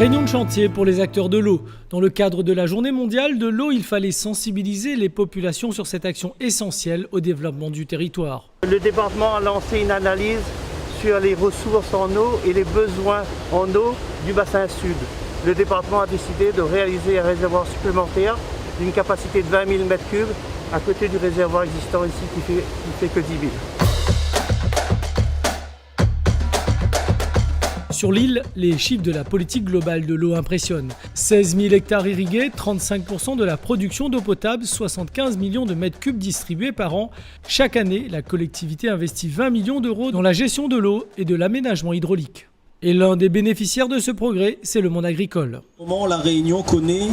Réunion de chantier pour les acteurs de l'eau. Dans le cadre de la Journée mondiale de l'eau, il fallait sensibiliser les populations sur cette action essentielle au développement du territoire. Le département a lancé une analyse sur les ressources en eau et les besoins en eau du bassin sud. Le département a décidé de réaliser un réservoir supplémentaire d'une capacité de 20 000 m3 à côté du réservoir existant ici qui fait que 10 000. Sur l'île, les chiffres de la politique globale de l'eau impressionnent. 16 000 hectares irrigués, 35% de la production d'eau potable, 75 millions de mètres cubes distribués par an. Chaque année, la collectivité investit 20 millions d'euros dans la gestion de l'eau et de l'aménagement hydraulique. Et l'un des bénéficiaires de ce progrès, c'est le monde agricole. Comment la Réunion connaît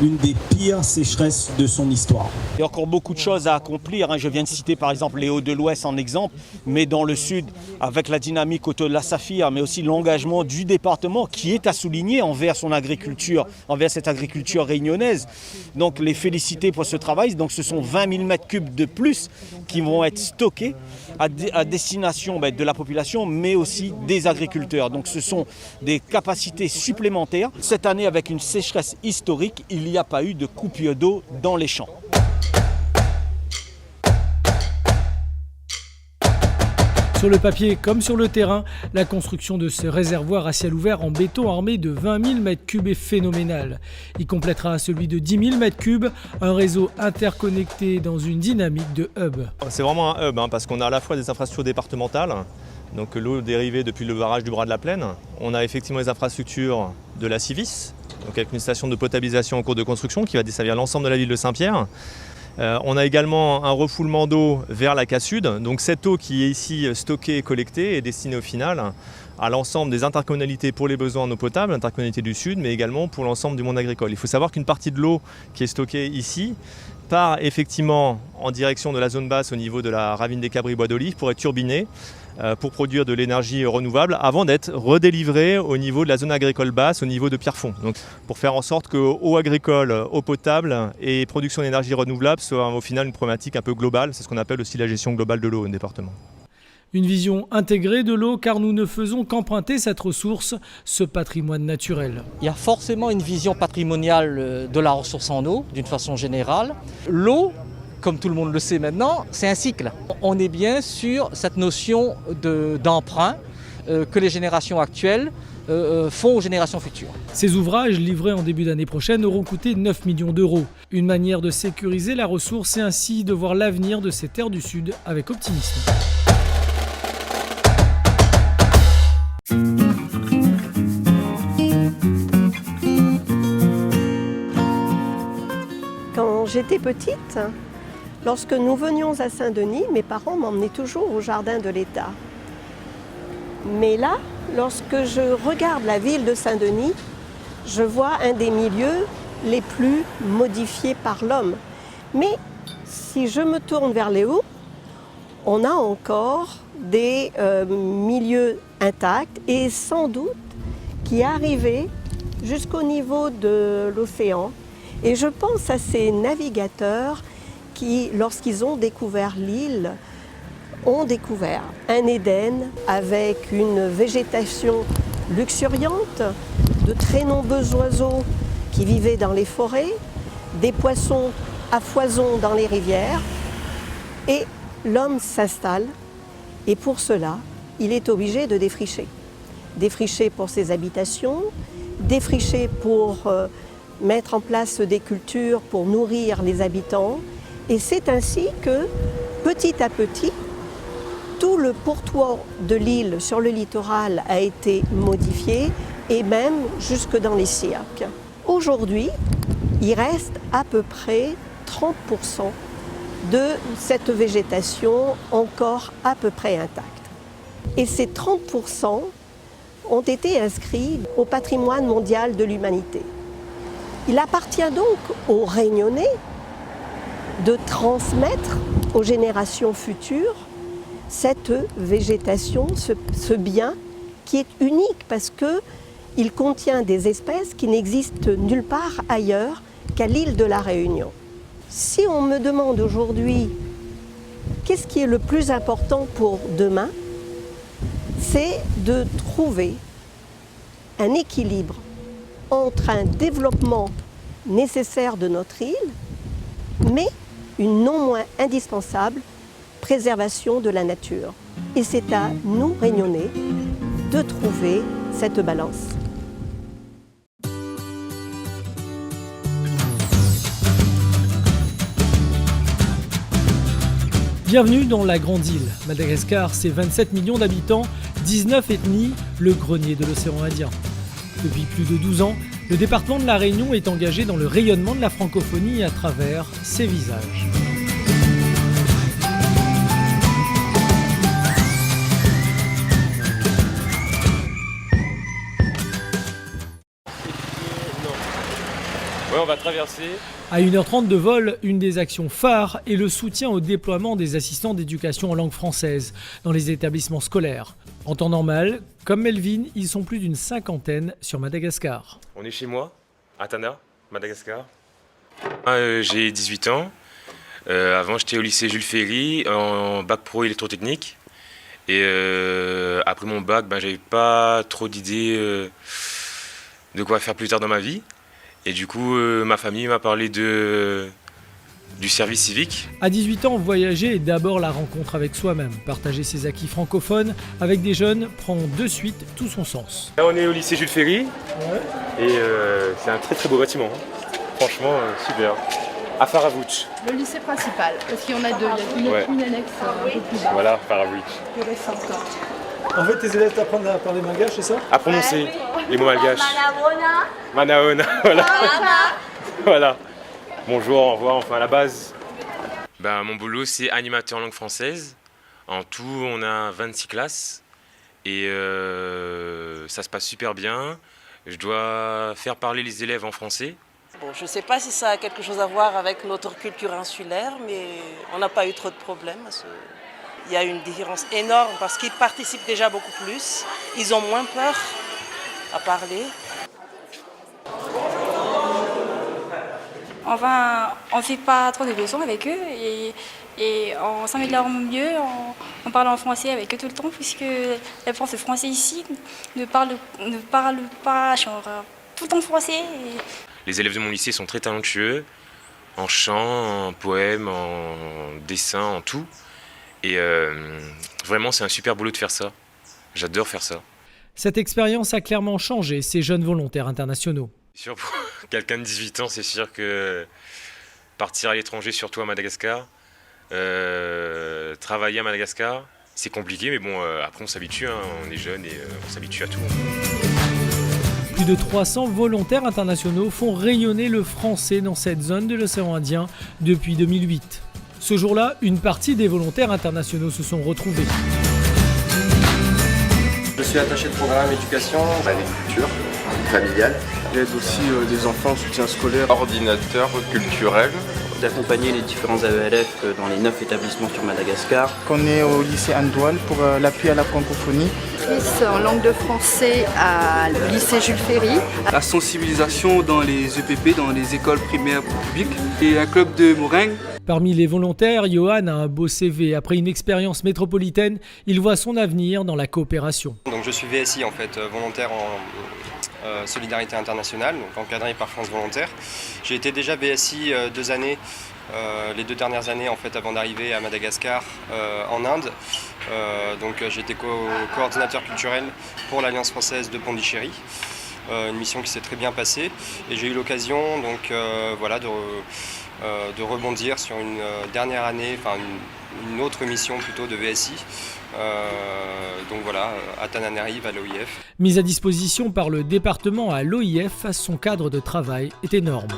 l'une des pires sécheresses de son histoire. Il y a encore beaucoup de choses à accomplir. Je viens de citer par exemple les Hauts de l'Ouest en exemple, mais dans le sud, avec la dynamique autour de la Saphir, mais aussi l'engagement du département qui est à souligner envers son agriculture, envers cette agriculture réunionnaise. Donc les féliciter pour ce travail. Donc ce sont 20 000 m3 de plus qui vont être stockés à destination de la population, mais aussi des agriculteurs. Donc ce sont des capacités supplémentaires. Cette année, avec une sécheresse historique, il n'y a pas eu de coupure d'eau dans les champs. Sur le papier comme sur le terrain, la construction de ce réservoir à ciel ouvert en béton armé de 20 000 m3 est phénoménale. Il complétera celui de 10 000 m3, un réseau interconnecté dans une dynamique de hub. C'est vraiment un hub parce qu'on a à la fois des infrastructures départementales, donc l'eau dérivée depuis le barrage du Bras de la Plaine. On a effectivement les infrastructures de la Civis, donc avec une station de potabilisation en cours de construction qui va desservir l'ensemble de la ville de Saint-Pierre. On a également un refoulement d'eau vers la Casse Sud. Donc cette eau qui est ici stockée et collectée est destinée au final à l'ensemble des intercommunalités pour les besoins en eau potable, l'intercommunalité du Sud, mais également pour l'ensemble du monde agricole. Il faut savoir qu'une partie de l'eau qui est stockée ici part effectivement en direction de la zone basse au niveau de la ravine des Cabris Bois d'Olive pour être turbinée, pour produire de l'énergie renouvelable avant d'être redélivrée au niveau de la zone agricole basse, au niveau de Pierrefonds. Donc pour faire en sorte que eau agricole, eau potable et production d'énergie renouvelable soient au final une problématique un peu globale. C'est ce qu'on appelle aussi la gestion globale de l'eau au département. Une vision intégrée de l'eau car nous ne faisons qu'emprunter cette ressource, ce patrimoine naturel. Il y a forcément une vision patrimoniale de la ressource en eau, d'une façon générale. L'eau, comme tout le monde le sait maintenant, c'est un cycle. On est bien sur cette notion d'emprunt que les générations actuelles font aux générations futures. Ces ouvrages, livrés en début d'année prochaine, auront coûté 9 millions d'euros. Une manière de sécuriser la ressource et ainsi de voir l'avenir de ces terres du Sud avec optimisme. Quand j'étais petite, lorsque nous venions à Saint-Denis, mes parents m'emmenaient toujours au jardin de l'État. Mais là, lorsque je regarde la ville de Saint-Denis, je vois un des milieux les plus modifiés par l'homme. Mais si je me tourne vers les hauts, on a encore des milieux intacts et sans doute qui arrivaient jusqu'au niveau de l'océan. Et je pense à ces navigateurs qui, lorsqu'ils ont découvert l'île, ont découvert un Éden avec une végétation luxuriante, de très nombreux oiseaux qui vivaient dans les forêts, des poissons à foison dans les rivières. Et l'homme s'installe et pour cela, il est obligé de défricher. Défricher pour ses habitations, défricher pour mettre en place des cultures pour nourrir les habitants. Et c'est ainsi que, petit à petit, tout le pourtour de l'île sur le littoral a été modifié et même jusque dans les cirques. Aujourd'hui, il reste à peu près 30% de cette végétation encore à peu près intacte. Et ces 30% ont été inscrits au patrimoine mondial de l'humanité. Il appartient donc aux Réunionnais de transmettre aux générations futures cette végétation, ce bien qui est unique parce qu'il contient des espèces qui n'existent nulle part ailleurs qu'à l'île de la Réunion. Si on me demande aujourd'hui qu'est-ce qui est le plus important pour demain, c'est de trouver un équilibre entre un développement nécessaire de notre île, mais une non moins indispensable préservation de la nature. Et c'est à nous, Réunionnais, de trouver cette balance. Bienvenue dans la Grande Île. Madagascar, c'est 27 millions d'habitants, 19 ethnies, le grenier de l'océan Indien. Depuis plus de 12 ans, le département de la Réunion est engagé dans le rayonnement de la francophonie à travers ses visages. Ouais, on va traverser. À 1h30 de vol, une des actions phares est le soutien au déploiement des assistants d'éducation en langue française dans les établissements scolaires. En temps normal, comme Melvin, ils sont plus d'une cinquantaine sur Madagascar. On est chez moi, à Tana, Madagascar. J'ai 18 ans. Avant, j'étais au lycée Jules Ferry, en bac pro électrotechnique. Et après mon bac, j'avais pas trop d'idées de quoi faire plus tard dans ma vie. Et du coup, ma famille m'a parlé du service civique. À 18 ans, voyager est d'abord la rencontre avec soi-même. Partager ses acquis francophones avec des jeunes prend de suite tout son sens. Là, on est au lycée Jules Ferry. Et c'est un très très beau bâtiment. Franchement, super. À Faravouch. Le lycée principal, parce qu'il y en a deux. Il y a une annexe un peu plus bas. Voilà, Faravouch. En fait, tes élèves t'apprennent à parler malgache, c'est ça? À prononcer les mots malgaches. Manaona, voilà. Voilà. Bonjour, au revoir, enfin à la base. Mon boulot, c'est animateur en langue française. En tout, on a 26 classes. Et ça se passe super bien. Je dois faire parler les élèves en français. Bon, je ne sais pas si ça a quelque chose à voir avec notre culture insulaire, mais on n'a pas eu trop de problèmes. Il y a une différence énorme parce qu'ils participent déjà beaucoup plus. Ils ont moins peur à parler. Enfin, on ne fait pas trop de leçons avec eux et on s'améliore mieux en parlant en français avec eux tout le temps, puisque les profs de français ici ne parlent pas genre, tout le temps français. Les élèves de mon lycée sont très talentueux, en chant, en poème, en dessin, en tout. Et vraiment, c'est un super boulot de faire ça. J'adore faire ça. Cette expérience a clairement changé ces jeunes volontaires internationaux. Pour quelqu'un de 18 ans, c'est sûr que partir à l'étranger, surtout à Madagascar, travailler à Madagascar, c'est compliqué, mais bon, après on s'habitue, on est jeune et on s'habitue à tout. Plus de 300 volontaires internationaux font rayonner le français dans cette zone de l'océan Indien depuis 2008. Ce jour-là, une partie des volontaires internationaux se sont retrouvés. Je suis attaché de programme éducation, agriculture, familiale. J'aide aussi les enfants en soutien scolaire. Ordinateur culturel. D'accompagner les différents AELF dans les 9 établissements sur Madagascar. On est au lycée Andouane pour l'appui à la francophonie. En langue de français à le lycée Jules Ferry. La sensibilisation dans les EPP, dans les écoles primaires publiques. Et un club de meringue. Parmi les volontaires, Johan a un beau CV. Après une expérience métropolitaine, il voit son avenir dans la coopération. Donc je suis VSI en fait, volontaire en solidarité internationale, donc encadré par France Volontaire. J'ai été déjà VSI 2 années, les 2 dernières années en fait avant d'arriver à Madagascar en Inde. Donc j'ai été coordinateur culturel pour l'Alliance française de Pondichéry. Une mission qui s'est très bien passée et j'ai eu l'occasion donc de rebondir sur une dernière année, enfin une autre mission plutôt de VSI. Donc voilà, à Tananarive, à l'OIF. Mise à disposition par le département à l'OIF, son cadre de travail est énorme.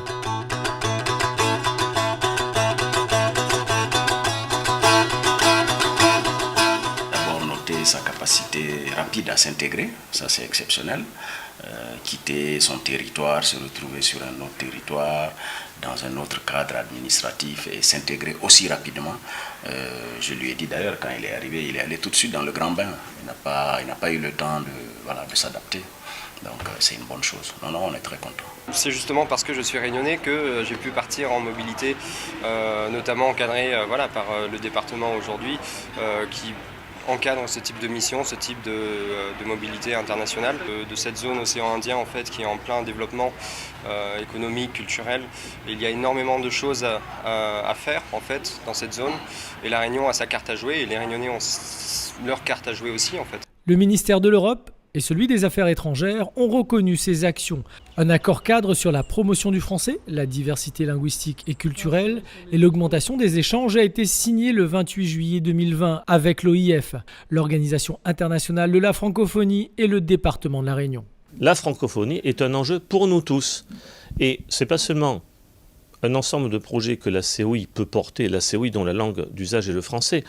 D'abord noter sa capacité rapide à s'intégrer, ça c'est exceptionnel. Quitter son territoire, se retrouver sur un autre territoire, dans un autre cadre administratif et s'intégrer aussi rapidement. Je lui ai dit d'ailleurs quand il est arrivé, il est allé tout de suite dans le grand bain. Il n'a pas eu le temps de s'adapter. Donc c'est une bonne chose. Non, on est très content. C'est justement parce que je suis réunionnais que j'ai pu partir en mobilité, notamment encadré par le département aujourd'hui, qui encadre ce type de mission, ce type de mobilité internationale de cette zone océan Indien en fait, qui est en plein développement économique, culturel. Et il y a énormément de choses à faire en fait, dans cette zone. Et La Réunion a sa carte à jouer et les Réunionnais ont leur carte à jouer aussi en fait. Le ministère de l'Europe et celui des Affaires étrangères ont reconnu ces actions. Un accord cadre sur la promotion du français, la diversité linguistique et culturelle et l'augmentation des échanges a été signé le 28 juillet 2020 avec l'OIF, l'Organisation internationale de la francophonie et le département de La Réunion. La francophonie est un enjeu pour nous tous. Et ce n'est pas seulement un ensemble de projets que la COI peut porter, la COI dont la langue d'usage est le français,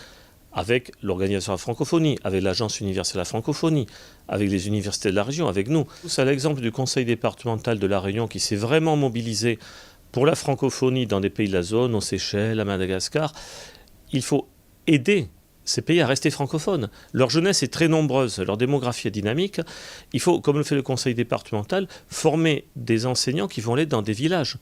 avec l'Organisation de la francophonie, avec l'Agence universelle de la francophonie, avec les universités de la région, avec nous. C'est l'exemple du conseil départemental de La Réunion qui s'est vraiment mobilisé pour la francophonie dans des pays de la zone, aux Seychelles, à Madagascar. Il faut aider ces pays à rester francophones. Leur jeunesse est très nombreuse, leur démographie est dynamique. Il faut, comme le fait le conseil départemental, former des enseignants qui vont aller dans des villages.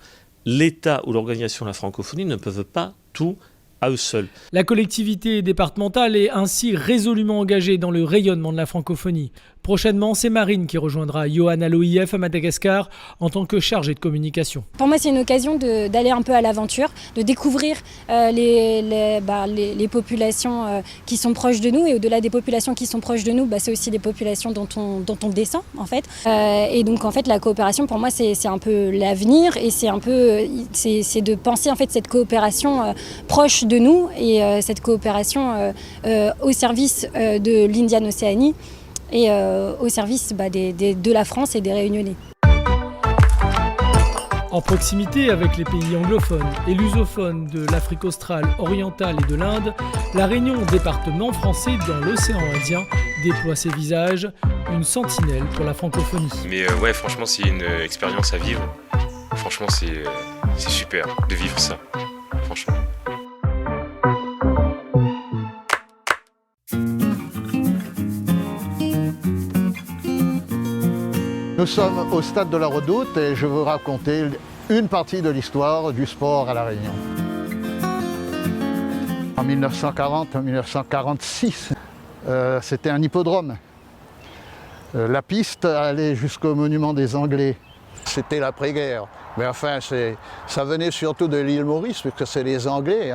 L'État ou l'Organisation de la francophonie ne peuvent pas tout à eux seuls. La collectivité départementale est ainsi résolument engagée dans le rayonnement de la francophonie. Prochainement, c'est Marine qui rejoindra Johan à l'OIF à Madagascar en tant que chargée de communication. Pour moi, c'est une occasion d'aller un peu à l'aventure, de découvrir les populations qui sont proches de nous. Et au-delà des populations qui sont proches de nous, c'est aussi des populations dont on descend, en fait. Et donc, en fait, la coopération, pour moi, c'est un peu l'avenir. Et c'est de penser, en fait, cette coopération proche de nous et cette coopération au service de l'Indian Océanie et au service de la France et des Réunionnais. En proximité avec les pays anglophones et lusophones de l'Afrique australe, orientale et de l'Inde, La Réunion, département français dans l'océan Indien, déploie ses visages, une sentinelle pour la francophonie. Mais ouais, franchement, c'est une expérience à vivre. Franchement, c'est super de vivre ça. Franchement. Nous sommes au stade de la Redoute et je veux vous raconter une partie de l'histoire du sport à La Réunion. En 1940-1946, c'était un hippodrome. La piste allait jusqu'au monument des Anglais. C'était l'après-guerre. Mais enfin, ça venait surtout de l'île Maurice, puisque c'est les Anglais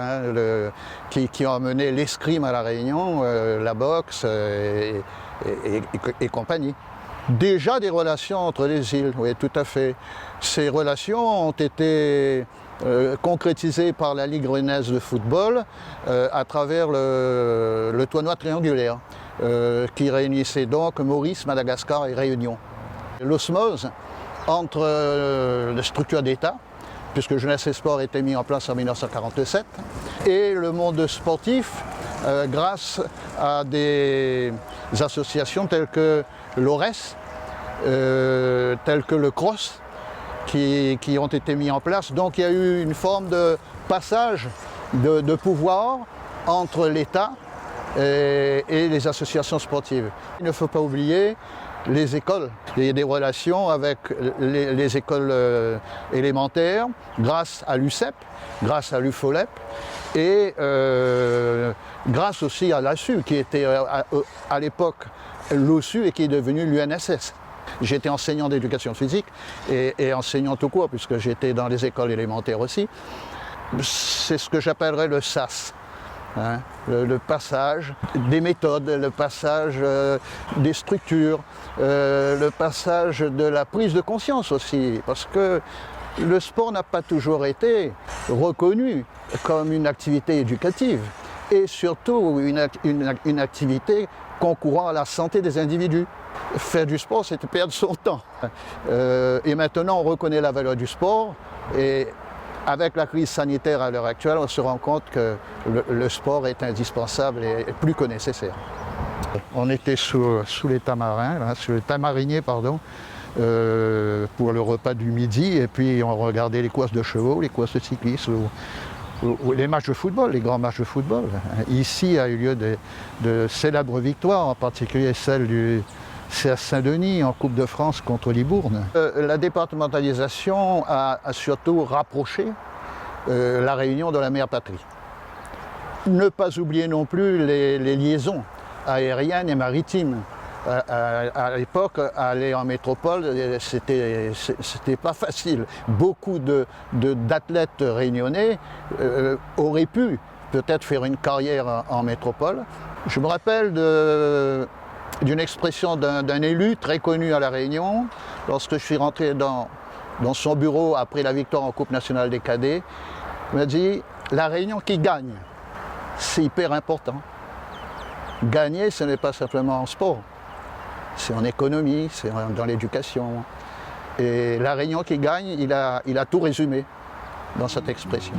qui ont amené l'escrime à La Réunion, la boxe et compagnie. Déjà des relations entre les îles, oui, tout à fait. Ces relations ont été concrétisées par la Ligue réunionnaise de football à travers le tournoi triangulaire qui réunissait donc Maurice, Madagascar et Réunion. L'osmose entre les structures d'État, puisque Jeunesse et Sport a été mis en place en 1947, et le monde sportif grâce à des associations telles que l'ORES, telles que le CROSS, qui ont été mis en place. Donc il y a eu une forme de passage de pouvoir entre l'État et les associations sportives. Il ne faut pas oublier les écoles. Il y a des relations avec les écoles élémentaires, grâce à l'UCEP, grâce à l'UFOLEP, et grâce aussi à l'ASU, qui était à l'époque l'OSU et qui est devenu l'UNSS. J'étais enseignant d'éducation physique et enseignant tout court, puisque j'étais dans les écoles élémentaires aussi. C'est ce que j'appellerais le SAS. Hein, le passage des méthodes, le passage des structures, le passage de la prise de conscience aussi, parce que le sport n'a pas toujours été reconnu comme une activité éducative et surtout une activité concourant à la santé des individus. Faire du sport, c'était perdre son temps. Et maintenant, on reconnaît la valeur du sport et avec la crise sanitaire à l'heure actuelle, on se rend compte que le sport est indispensable et plus que nécessaire. On était sous les tamarins, sous les tamariniers, pardon, pour le repas du midi, et puis on regardait les courses de chevaux, les courses de cyclistes, ou les matchs de football, les grands matchs de football. Ici a eu lieu de célèbres victoires, en particulier celle du CF Saint-Denis en Coupe de France contre Libourne. La départementalisation a surtout rapproché la Réunion de la mère patrie. Ne pas oublier non plus les liaisons aérienne et maritime. À l'époque, aller en métropole, c'était pas facile. Beaucoup d'athlètes réunionnais auraient pu peut-être faire une carrière en métropole. Je me rappelle d'une expression d'un élu très connu à La Réunion, lorsque je suis rentré dans son bureau après la victoire en Coupe nationale des cadets. Il m'a dit « La Réunion qui gagne, c'est hyper important. Gagner, ce n'est pas simplement en sport. C'est en économie, c'est dans l'éducation. » Et La Réunion qui gagne, il a tout résumé dans cette expression.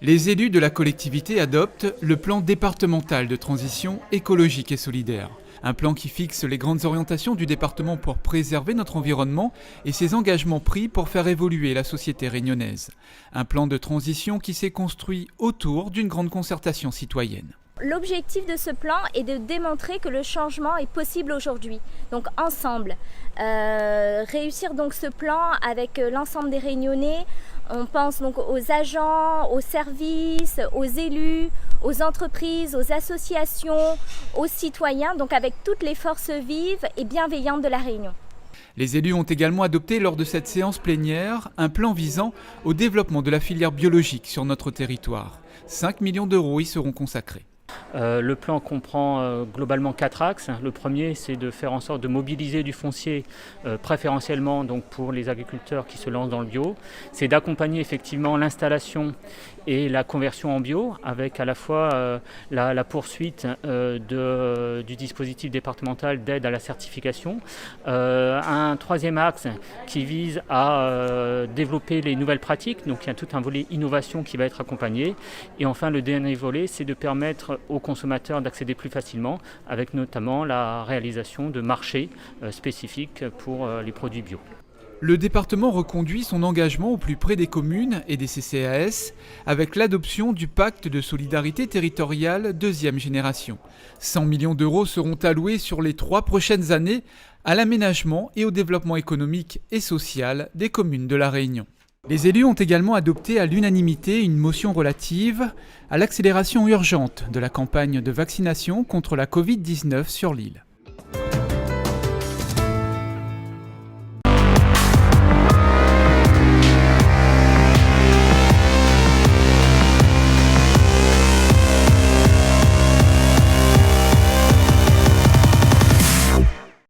Les élus de la collectivité adoptent le plan départemental de transition écologique et solidaire. Un plan qui fixe les grandes orientations du département pour préserver notre environnement et ses engagements pris pour faire évoluer la société réunionnaise. Un plan de transition qui s'est construit autour d'une grande concertation citoyenne. L'objectif de ce plan est de démontrer que le changement est possible aujourd'hui, donc ensemble. Réussir donc ce plan avec l'ensemble des Réunionnais, on pense donc aux agents, aux services, aux élus, aux entreprises, aux associations, aux citoyens, donc avec toutes les forces vives et bienveillantes de la Réunion. Les élus ont également adopté lors de cette séance plénière un plan visant au développement de la filière biologique sur notre territoire. 5 millions d'euros y seront consacrés. Le plan comprend globalement 4 axes. Le premier, c'est de faire en sorte de mobiliser du foncier préférentiellement donc pour les agriculteurs qui se lancent dans le bio. C'est d'accompagner effectivement l'installation et la conversion en bio avec à la fois la poursuite du dispositif départemental d'aide à la certification. Un troisième axe qui vise à développer les nouvelles pratiques. Donc il y a tout un volet innovation qui va être accompagné. Et enfin le dernier volet, c'est de permettre aux consommateurs d'accéder plus facilement, avec notamment la réalisation de marchés spécifiques pour les produits bio. Le département reconduit son engagement au plus près des communes et des CCAS avec l'adoption du pacte de solidarité territoriale deuxième génération. 100 millions d'euros seront alloués sur les 3 prochaines années à l'aménagement et au développement économique et social des communes de La Réunion. Les élus ont également adopté à l'unanimité une motion relative à l'accélération urgente de la campagne de vaccination contre la Covid-19 sur l'île.